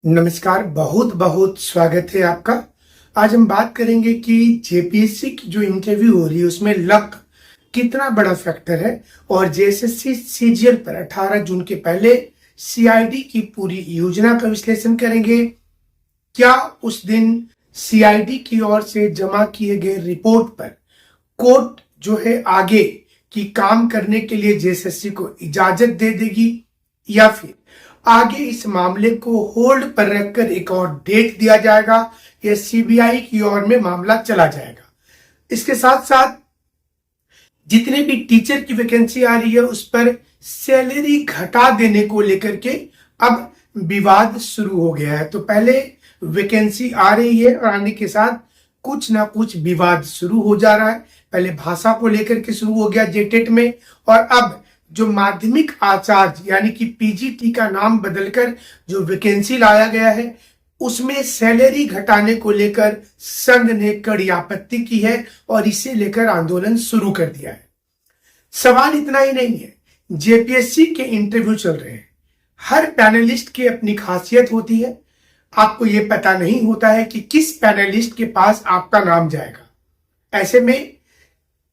नमस्कार, बहुत बहुत स्वागत है आपका। आज हम बात करेंगे कि जेपीएससी की जो इंटरव्यू हो रही है उसमें लक कितना बड़ा फैक्टर है और जेएसएससी सीजीएल पर 18 जून के पहले सीआईडी की पूरी योजना का विश्लेषण करेंगे। क्या उस दिन सीआईडी की ओर से जमा किए गए रिपोर्ट पर कोर्ट जो है आगे की काम करने के लिए जेएसएससी को इजाजत दे देगी या फिर आगे इस मामले को होल्ड पर रखकर एक और डेट दिया जाएगा या सीबीआई की ओर में मामला चला जाएगा। इसके साथ साथ जितने भी टीचर की वैकेंसी आ रही है उस पर सैलरी घटा देने को लेकर के अब विवाद शुरू हो गया है। तो पहले वैकेंसी आ रही है और आने के साथ कुछ ना कुछ विवाद शुरू हो जा रहा है। पहले भाषा को लेकर के शुरू हो गया जेटेट में, और अब जो माध्यमिक आचार्य यानी कि पीजीटी का नाम बदलकर जो वैकेंसी लाया गया है उसमें सैलरी घटाने को लेकर संघ ने कड़ी आपत्ति की है और इसे लेकर आंदोलन शुरू कर दिया है। सवाल इतना ही नहीं है, जेपीएससी के इंटरव्यू चल रहे हैं। हर पैनलिस्ट की अपनी खासियत होती है। आपको यह पता नहीं होता है कि किस पैनलिस्ट के पास आपका नाम जाएगा। ऐसे में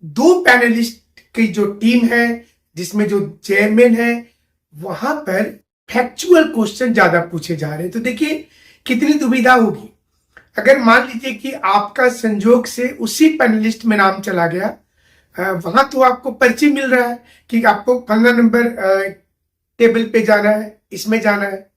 दो पैनलिस्ट की जो टीम है जिसमें जो चेयरमैन है वहां पर फैक्चुअल क्वेश्चन ज्यादा पूछे जा रहे हैं। तो देखिए कितनी दुविधा होगी अगर मान लीजिए कि आपका संजोग से उसी पैनलिस्ट में नाम चला गया। वहां तो आपको पर्ची मिल रहा है कि आपको 15 नंबर टेबल पे जाना है, इसमें जाना है,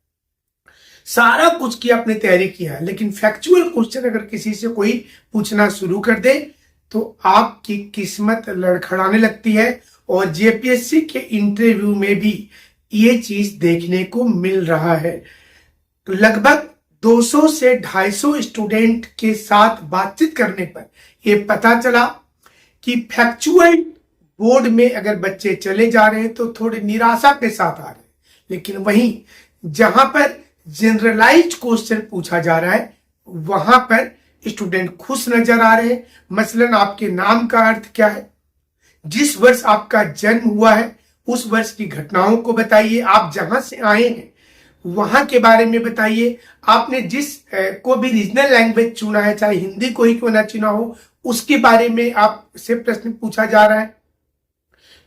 सारा कुछ की आपने तैयारी किया है, लेकिन फैक्चुअल क्वेश्चन अगर किसी से कोई पूछना शुरू कर दे तो आपकी किस्मत लड़खड़ाने लगती है। और जेपीएससी के इंटरव्यू में भी ये चीज देखने को मिल रहा है। लगभग 200 से 250 स्टूडेंट के साथ बातचीत करने पर यह पता चला कि फैक्चुअल बोर्ड में अगर बच्चे चले जा रहे हैं तो थोड़ी निराशा के साथ आ रहे हैं, लेकिन वहीं जहां पर जनरलाइज्ड क्वेश्चन पूछा जा रहा है वहां पर स्टूडेंट खुश नजर आ रहे हैं। मसलन आपके नाम का अर्थ क्या है, जिस वर्ष आपका जन्म हुआ है उस वर्ष की घटनाओं को बताइए, आप जहां से आए हैं वहां के बारे में बताइए, आपने जिस को भी रीजनल लैंग्वेज चुना है चाहे हिंदी को ही क्यों ना चुना हो उसके बारे में आपसे प्रश्न पूछा जा रहा है।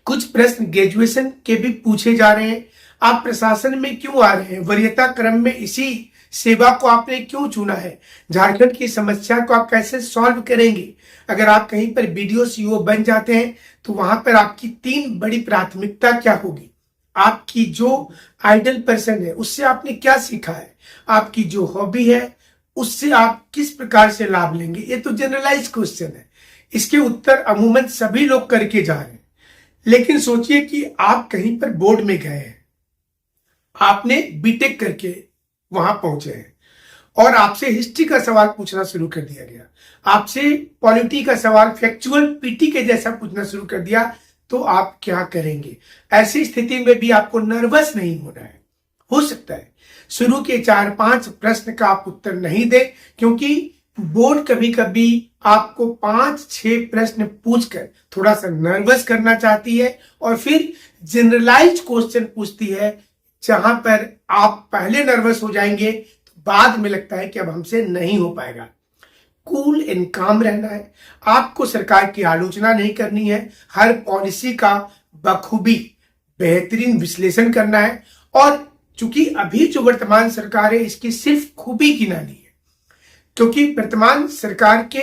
कुछ प्रश्न ग्रेजुएशन के भी पूछे जा रहे हैं। आप प्रशासन में क्यों आ रहे हैं, वरीयता क्रम में इसी सेवा को आपने क्यों चुना है, झारखंड की समस्या को आप कैसे सॉल्व करेंगे, अगर आप कहीं पर बीडीओ सीओ बन जाते हैं तो वहां पर आपकी 3 बड़ी प्राथमिकता क्या होगी, आपकी जो आइडल पर्सन है उससे आपने क्या सीखा है, आपकी जो हॉबी है उससे आप किस प्रकार से लाभ लेंगे। ये तो जनरलाइज क्वेश्चन है, इसके उत्तर अमूमन सभी लोग करके जा रहे हैं। लेकिन सोचिए कि आप कहीं पर बोर्ड में गए हैं, आपने बीटेक करके वहां पहुंचे हैं और आपसे हिस्ट्री का सवाल पूछना शुरू कर दिया गया, आपसे पॉलिटी का सवाल फैक्चुअल पीटी के जैसा पूछना शुरू कर दिया, तो आप क्या करेंगे। ऐसी स्थिति में भी आपको नर्वस नहीं होना है। हो सकता है शुरू के 4-5 प्रश्न का आप उत्तर नहीं दे, क्योंकि बोर्ड कभी कभी आपको 5-6 प्रश्न पूछकर थोड़ा सा नर्वस करना चाहती है और फिर जनरलाइज क्वेश्चन पूछती है जहां पर आप पहले नर्वस हो जाएंगे तो बाद में लगता है कि अब हमसे नहीं हो पाएगा। कूल एंड काम रहना है, आपको सरकार की आलोचना नहीं करनी है, हर पॉलिसी का बखूबी बेहतरीन विश्लेषण करना है। और चूंकि अभी जो वर्तमान सरकार है इसकी सिर्फ खूबी गिनानी है, क्योंकि वर्तमान सरकार के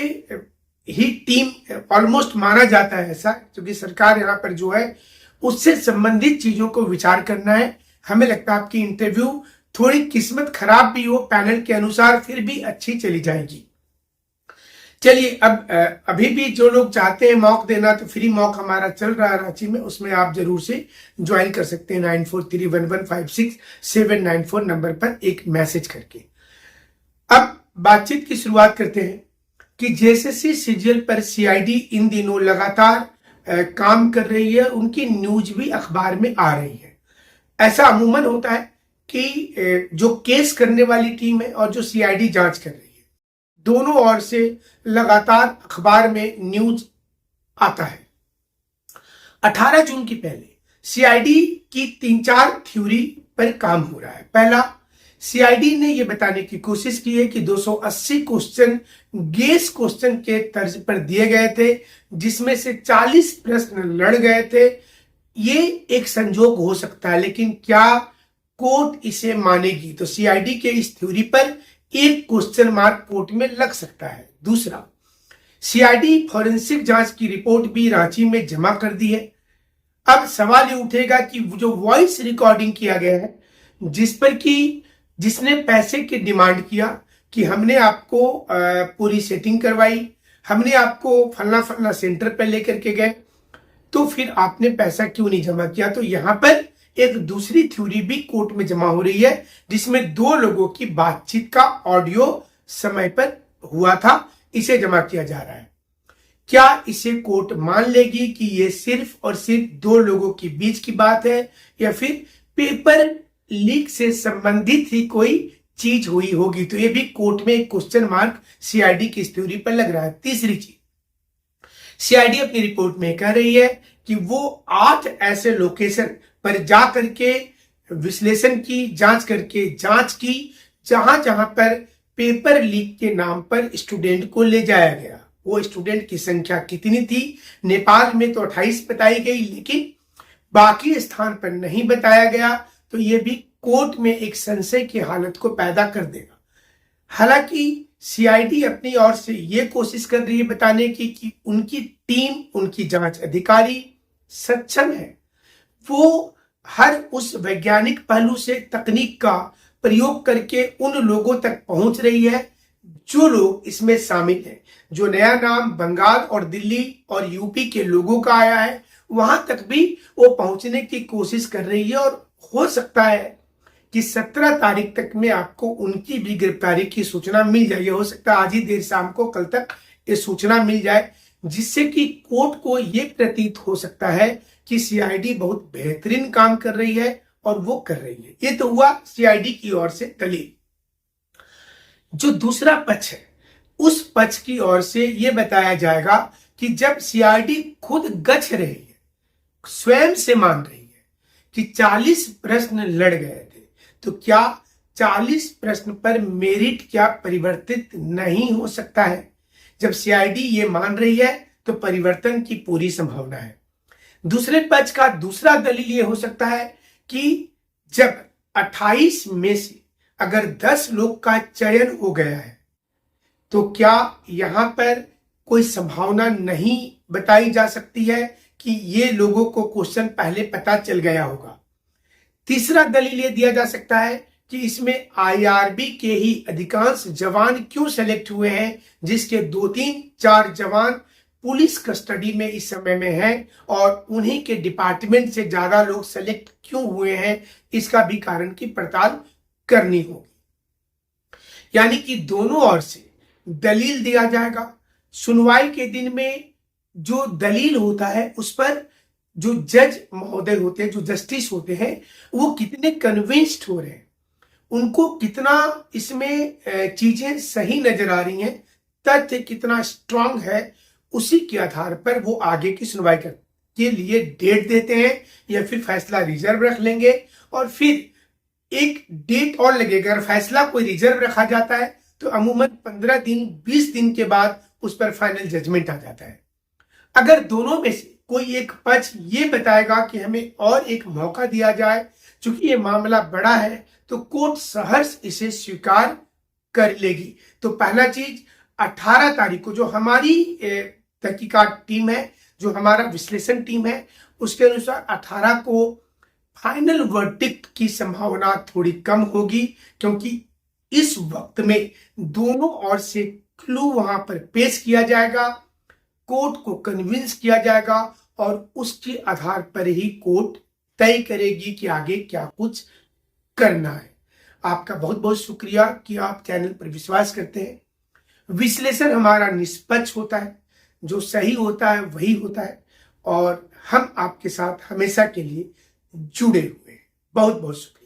ही टीम ऑलमोस्ट माना जाता है ऐसा, क्योंकि सरकार यहाँ पर जो है उससे संबंधित चीजों को विचार करना है। हमें लगता है आपकी इंटरव्यू थोड़ी किस्मत खराब भी हो पैनल के अनुसार फिर भी अच्छी चली जाएगी। चलिए अब अभी भी जो लोग चाहते हैं मॉक देना तो फ्री मॉक हमारा चल रहा है रांची में, उसमें आप जरूर से ज्वाइन कर सकते हैं 9431156794 नंबर पर एक मैसेज करके। अब बातचीत की शुरुआत करते हैं कि जेएसएससी सीजीएल पर सीआईडी इन दिनों लगातार काम कर रही है, उनकी न्यूज भी अखबार में आ रही है। ऐसा अमूमन होता है कि जो केस करने वाली टीम है और जो सीआईडी जांच कर रही है दोनों ओर से लगातार अखबार में न्यूज आता है। 18 जून की पहले सीआईडी की 3-4 थ्योरी पर काम हो रहा है। पहला सीआईडी ने यह बताने की कोशिश की है कि 280 क्वेश्चन गेस क्वेश्चन के तर्ज पर दिए गए थे, जिसमें से 40 प्रश्न लड़ गए थे। ये एक संजोग हो सकता है, लेकिन क्या कोर्ट इसे मानेगी? तो सीआईडी के इस थ्योरी पर एक क्वेश्चन मार्क कोर्ट में लग सकता है। दूसरा, सीआईडी फॉरेंसिक जांच की रिपोर्ट भी रांची में जमा कर दी है। अब सवाल ये उठेगा कि जो वॉइस रिकॉर्डिंग किया गया है, जिस पर कि जिसने पैसे की डिमांड किया कि हमने आपको पूरी सेटिंग करवाई, हमने आपको फलना फलना सेंटर पर लेकर के गए, तो फिर आपने पैसा क्यों नहीं जमा किया? तो यहां पर एक दूसरी थ्योरी भी कोर्ट में जमा हो रही है, जिसमें दो लोगों की बातचीत का ऑडियो समय पर हुआ था, इसे जमा किया जा रहा है। क्या इसे कोर्ट मान लेगी कि यह सिर्फ और सिर्फ दो लोगों के बीच की बात है, या फिर पेपर लीक से संबंधित ही कोई चीज हुई होगी? तो यह भी कोर्ट में एक क्वेश्चन मार्क सीआईडी की इस थ्योरी पर लग रहा है। तीसरी चीज, सीआईडी अपनी रिपोर्ट में कह रही है कि वो 8 ऐसे लोकेशन पर जा करके विश्लेषण की, जांच करके जांच की, जहां जहां पर पेपर लीक के नाम पर स्टूडेंट को ले जाया गया। वो स्टूडेंट की संख्या कितनी थी? नेपाल में तो 28 बताई गई, लेकिन बाकी स्थान पर नहीं बताया गया। तो ये भी कोर्ट में एक संशय की हालत को पैदा कर देगा। हालांकि सीआईडी अपनी ओर से ये कोशिश कर रही है बताने की कि उनकी टीम, उनकी जांच अधिकारी सक्षम है। वो हर उस वैज्ञानिक पहलू से तकनीक का प्रयोग करके उन लोगों तक पहुंच रही है जो लोग इसमें शामिल हैं। जो नया नाम बंगाल और दिल्ली और यूपी के लोगों का आया है, वहां तक भी वो पहुंचने की कोशिश कर रही है, और हो सकता है कि 17 तारीख तक में आपको उनकी भी गिरफ्तारी की सूचना मिल जाए। हो सकता है आज ही देर शाम को, कल तक ये सूचना मिल जाए, जिससे कि कोर्ट को ये प्रतीत हो सकता है कि सीआईडी बहुत बेहतरीन काम कर रही है, और वो कर रही है। ये तो हुआ सीआईडी की ओर से दलील। जो दूसरा पक्ष है, उस पक्ष की ओर से यह बताया जाएगा कि जब सीआईडी खुद गछ रही है, स्वयं से मान रही है कि 40 प्रश्न लड़ गए थे, तो क्या 40 प्रश्न पर मेरिट क्या परिवर्तित नहीं हो सकता है? जब सीआईडी ये मान रही है तो परिवर्तन की पूरी संभावना है। दूसरे पक्ष का दूसरा दलील ये हो सकता है कि जब 28 में से अगर 10 लोग का चयन हो गया है, तो क्या यहां पर कोई संभावना नहीं बताई जा सकती है कि ये लोगों को क्वेश्चन पहले पता चल गया होगा? तीसरा दलील ये दिया जा सकता है कि इसमें आईआरबी के ही अधिकांश जवान क्यों सेलेक्ट हुए हैं, जिसके 2-3-4 जवान पुलिस कस्टडी में इस समय में हैं, और उन्हीं के डिपार्टमेंट से ज्यादा लोग सेलेक्ट क्यों हुए हैं, इसका भी कारण की पड़ताल करनी होगी। यानी कि दोनों ओर से दलील दिया जाएगा। सुनवाई के दिन में जो दलील होता है, उस पर जो जज महोदय होते हैं, जो जस्टिस होते हैं, वो कितने कन्विंस्ड हो रहे हैं, उनको कितना इसमें चीजें सही नजर आ रही हैं, तथ्य कितना स्ट्रांग है, उसी के आधार पर वो आगे की सुनवाई के लिए डेट देते हैं, या फिर फैसला रिजर्व रख लेंगे, और फिर एक डेट और लगेगा। अगर फैसला कोई रिजर्व रखा जाता है तो अमूमन 15 दिन 20 दिन के बाद उस पर फाइनल जजमेंट आ जाता है। अगर दोनों में से कोई एक पक्ष ये बताएगा कि हमें और एक मौका दिया जाए, चूंकि ये मामला बड़ा है, तो कोर्ट सहर्ष इसे स्वीकार कर लेगी। तो पहला चीज, 18 तारीख को जो हमारी तहकीकात टीम है, जो हमारा विश्लेषण टीम है, उसके अनुसार 18 को फाइनल वर्डिक्ट की संभावना थोड़ी कम होगी, क्योंकि इस वक्त में दोनों ओर से क्लू वहां पर पेश किया जाएगा, कोर्ट को कन्विंस किया जाएगा, और उसके आधार पर ही कोर्ट तय करेगी कि आगे क्या कुछ करना है। आपका बहुत बहुत शुक्रिया कि आप चैनल पर विश्वास करते हैं। विश्लेषण हमारा निष्पक्ष होता है, जो सही होता है वही होता है, और हम आपके साथ हमेशा के लिए जुड़े हुए हैं। बहुत बहुत शुक्रिया।